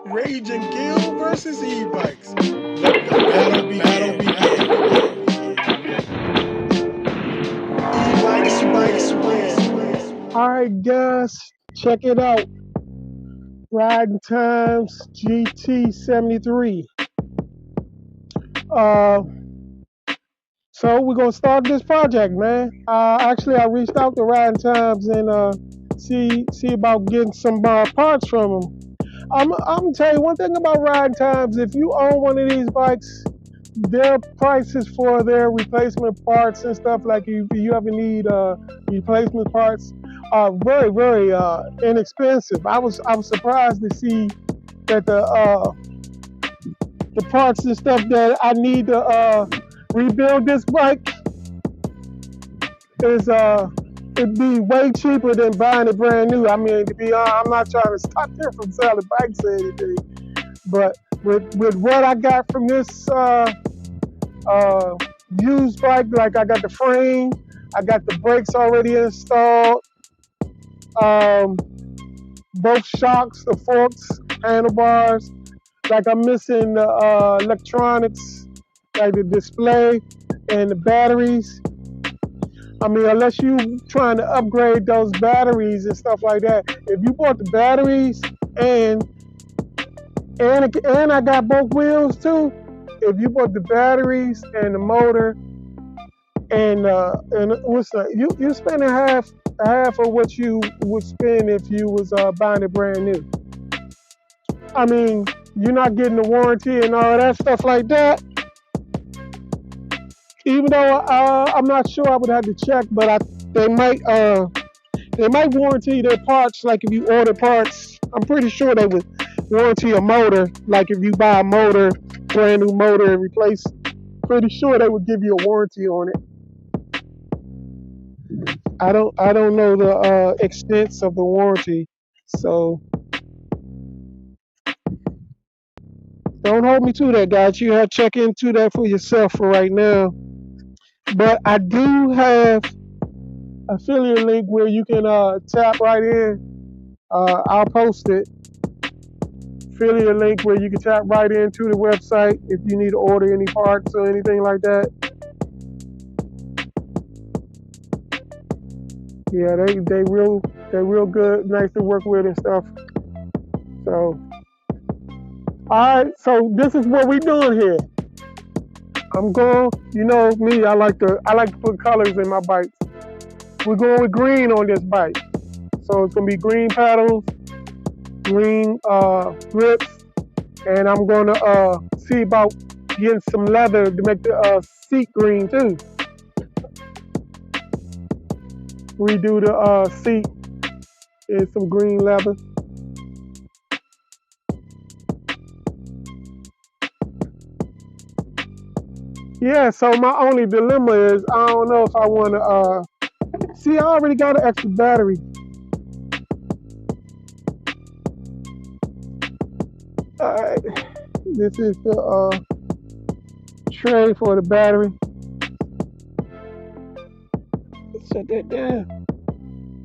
Rage and Kill versus e-bikes. The battle begins. E-bikes win. All right, guys, check it out. Riding Times GT73. Uh, so we're gonna start this project, man. Actually, I reached out to Riding Times and see about getting some parts from them. I'm gonna tell you one thing about Riding Times. If you own one of these bikes, their prices for their replacement parts and stuff, like if you ever need replacement parts, are very inexpensive. I was surprised to see that the parts and stuff that I need to rebuild this bike is it'd be way cheaper than buying it brand new. I mean, to be honest, I'm not trying to stop them from selling bikes or anything, but with what I got from this used bike, like I got the frame, I got the brakes already installed, both shocks, the forks, handlebars. Like I'm missing the electronics, like the display and the batteries. I mean, unless you trying to upgrade those batteries and stuff like that. If you bought the batteries and I got both wheels too. If you bought the batteries and the motor and what's that? You spending half of what you would spend if you was buying it brand new. I mean, you're not getting the warranty and all that stuff like that. Even though I'm not sure, I would have to check, but they might warranty their parts. Like if you order parts, I'm pretty sure they would warranty a motor. Like if you buy a motor, brand new motor, and replace, pretty sure they would give you a warranty on it. I don't know the extent of the warranty, so don't hold me to that, guys. You have to check into that for yourself for right now. But I do have affiliate link where you can tap right in. I'll post it. Affiliate link where you can tap right into the website if you need to order any parts or anything like that. Yeah, they real good, nice to work with and stuff. So, all right. So this is what we doing here. I'm going. You know me. I like to put colors in my bikes. We're going with green on this bike. So it's gonna be green pedals, green grips, and I'm gonna see about getting some leather to make the seat green too. Redo the seat in some green leather. Yeah, so my only dilemma is I don't know if I want to see, I already got an extra battery. Alright, this is the tray for the battery. Let's set that down.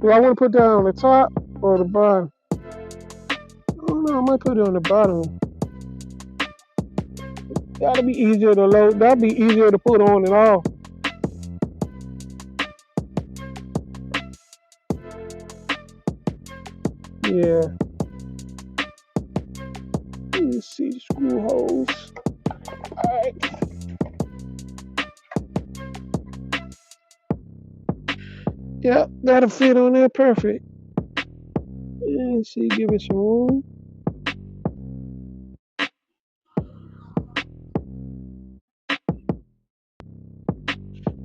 Do I want to put that on the top or the bottom? I don't know, I might put it on the bottom. That'll be easier to load. That'll be easier to put on and off. Yeah. Let's see the screw holes. Alright. Yep, that'll fit on there perfect. Let's see, give it some room.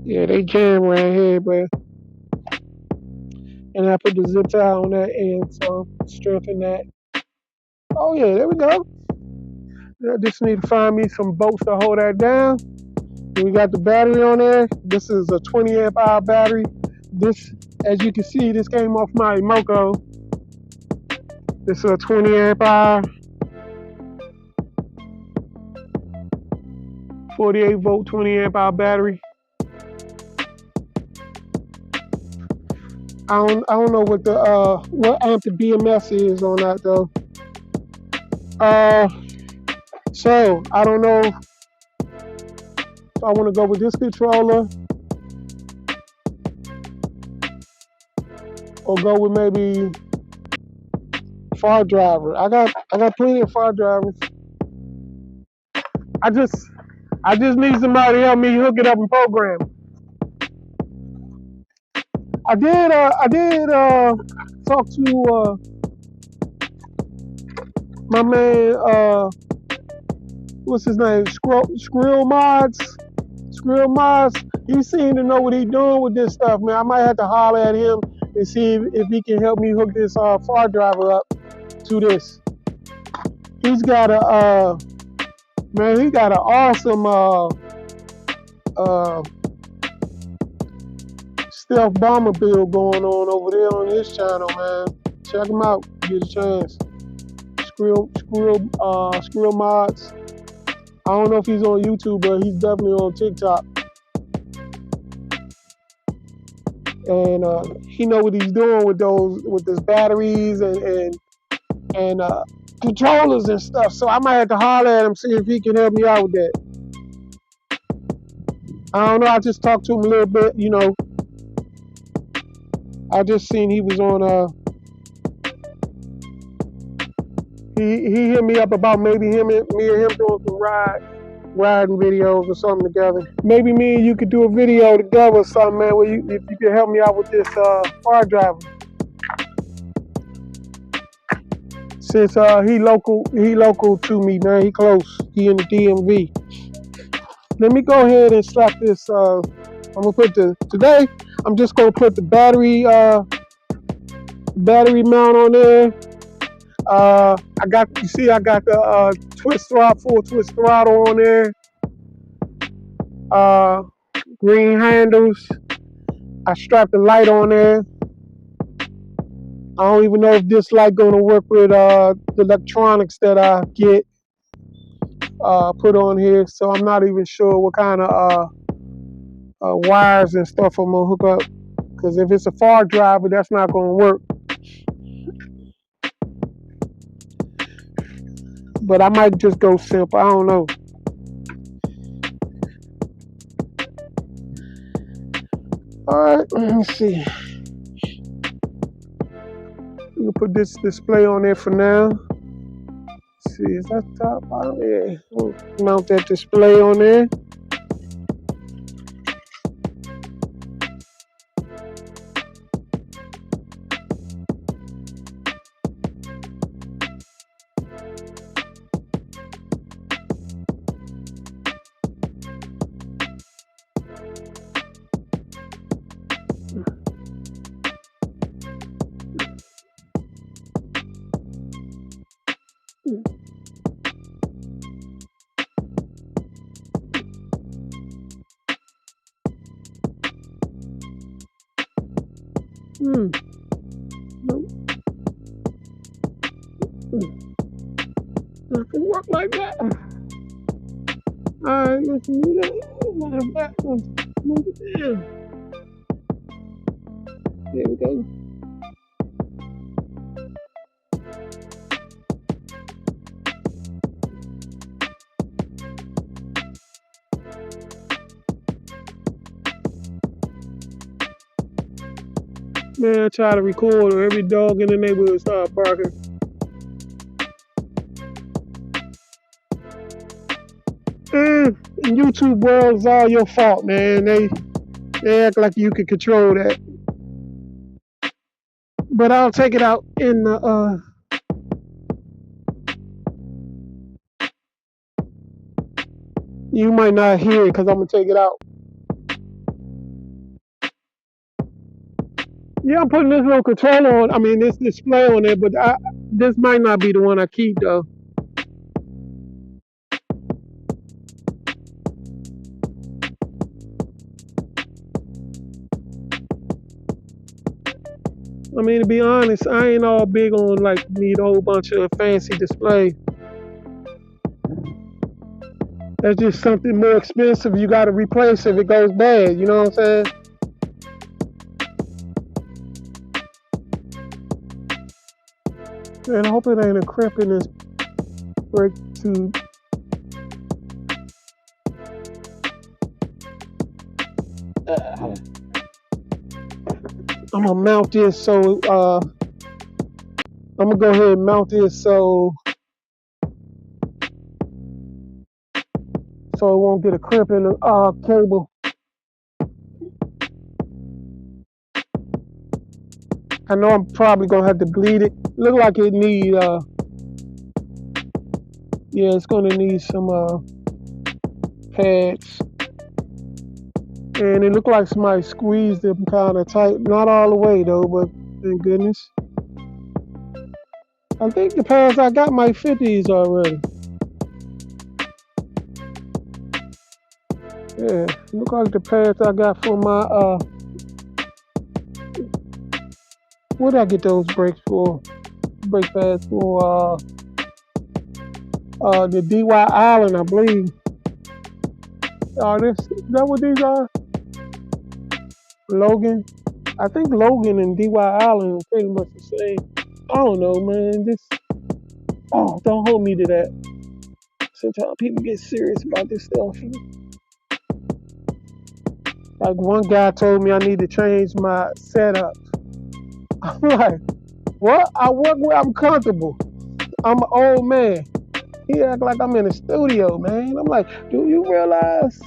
Yeah, they jam right here, but and I put the zip tie on that end, so strengthen that. Oh yeah, there we go. I just need to find me some bolts to hold that down. We got the battery on there. This is a 20 amp hour battery. This, as you can see, this came off my Emoco. This is a 20 amp hour, 48 volt, 20 amp hour battery. I don't know what amp the BMS is on that though. So I don't know if I want to go with this controller or go with maybe far driver. I got plenty of far drivers. I just need somebody to help me hook it up and program. I did talk to my man, what's his name? Skrill Mods. He seemed to know what he's doing with this stuff, man. I might have to holler at him and see if he can help me hook this far driver up to this. He's got a he got an awesome stealth bomber build going on over there on his channel, man. Check him out, get a chance. Skrill Mods. I don't know if he's on YouTube, but he's definitely on TikTok. And he know what he's doing with his batteries and controllers and stuff. So I might have to holler at him, see if he can help me out with that. I don't know. I just talked to him a little bit, you know. I just seen he was on he hit me up about maybe me and him doing some riding videos or something together. Maybe me and you could do a video together or something, man, where if you could help me out with this far driver. Since he local to me, man. He close. He in the DMV. Let me go ahead and slap this. I'm gonna put today. I'm just gonna put the battery mount on there. I got the full twist throttle on there. Green handles. I strapped the light on there. I don't even know if this light gonna work with the electronics that I get put on here. So I'm not even sure what kind of wires and stuff I'm gonna hook up. Because if it's a far driver, that's not gonna work. But I might just go simple. I don't know. Alright, let me see. We can put this display on there for now. Let's see, is that top? Oh, yeah. We'll mount that display on there. Nope. Not gonna work like that. Alright, let's move that. Move it down. There we go. Man, I try to record or every dog in the neighborhood start barking. And YouTube world is all your fault, man. They act like you can control that. But I'll take it out in the you might not hear it because I'm gonna take it out. Yeah, I'm putting this little controller on. I mean, this display on there, but this might not be the one I keep though. I mean, to be honest, I ain't all big on like need a whole bunch of fancy display. That's just something more expensive you got to replace if it goes bad. You know what I'm saying? Man, I hope it ain't a crimp in this brake tube. I'm gonna mount this so I'm gonna go ahead and mount this so it won't get a crimp in the cable. I know I'm probably gonna have to bleed it. Look like it need yeah, it's gonna need some pads. And it looked like somebody squeezed them kind of tight. Not all the way though, but thank goodness. I think the pads I got might fit these already. Yeah, look like the pads I got for my what did I get those brakes for? Brake pads for the DY Island, I believe. Is that what these are? Logan. I think Logan and DY Island are pretty much the same. I don't know, man. Don't hold me to that. Sometimes people get serious about this stuff. Like one guy told me I need to change my setup. I'm like, what? I work where I'm comfortable. I'm an old man. He act like I'm in a studio, man. I'm like, do you realize?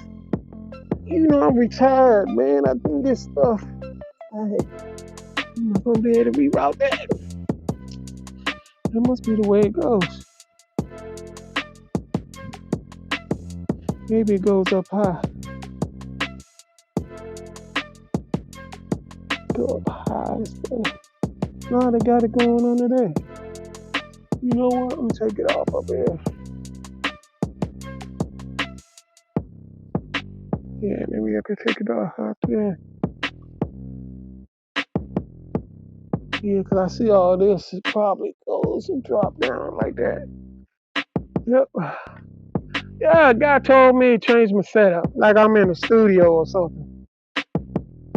You know I'm retired, man. I do this stuff. I'm not gonna be able to reroute that. That must be the way it goes. Maybe it goes up high. Go up high instead. No, they got it going under there. You know what? I'm gonna take it off up here. Yeah, maybe I could take it off out there. Yeah, because I see all this, it probably goes and drop down like that. Yep. Yeah, a guy told me to change my setup, like I'm in a studio or something.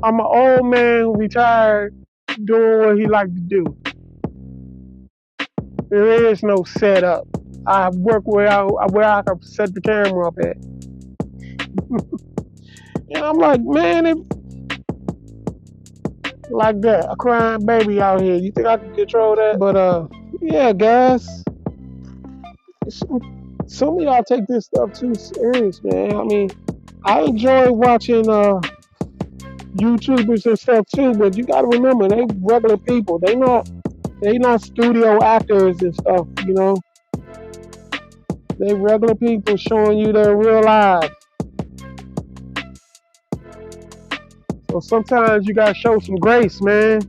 I'm an old man who retired doing what he liked to do. There is no setup. I work where I can set the camera up at. And I'm like, man, like that, a crying baby out here. You think I can control that? But yeah, guys. Some of y'all take this stuff too serious, man. I mean, I enjoy watching YouTubers and stuff too, but you gotta remember they regular people. They not studio actors and stuff, you know. They regular people showing you their real lives. So sometimes you gotta show some grace, man.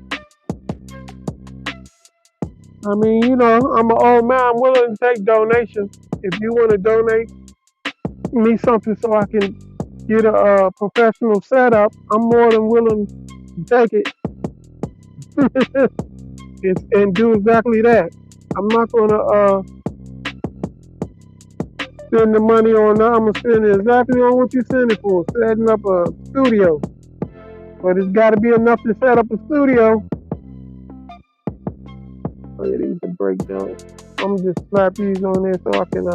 I mean, you know, I'm an old man. I'm willing to take donations. If you want to donate me something so I can get a professional setup, I'm more than willing to take it and do exactly that. I'm not gonna spend the money on that. I'm gonna spend it exactly on what you send it for, setting up a studio. But it's got to be enough to set up a studio. Oh yeah, these are breakdown. I'm gonna just slap these on there so I can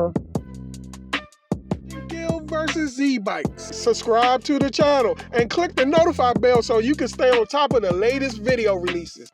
versus Z-Bikes. Subscribe to the channel and click the notify bell so you can stay on top of the latest video releases.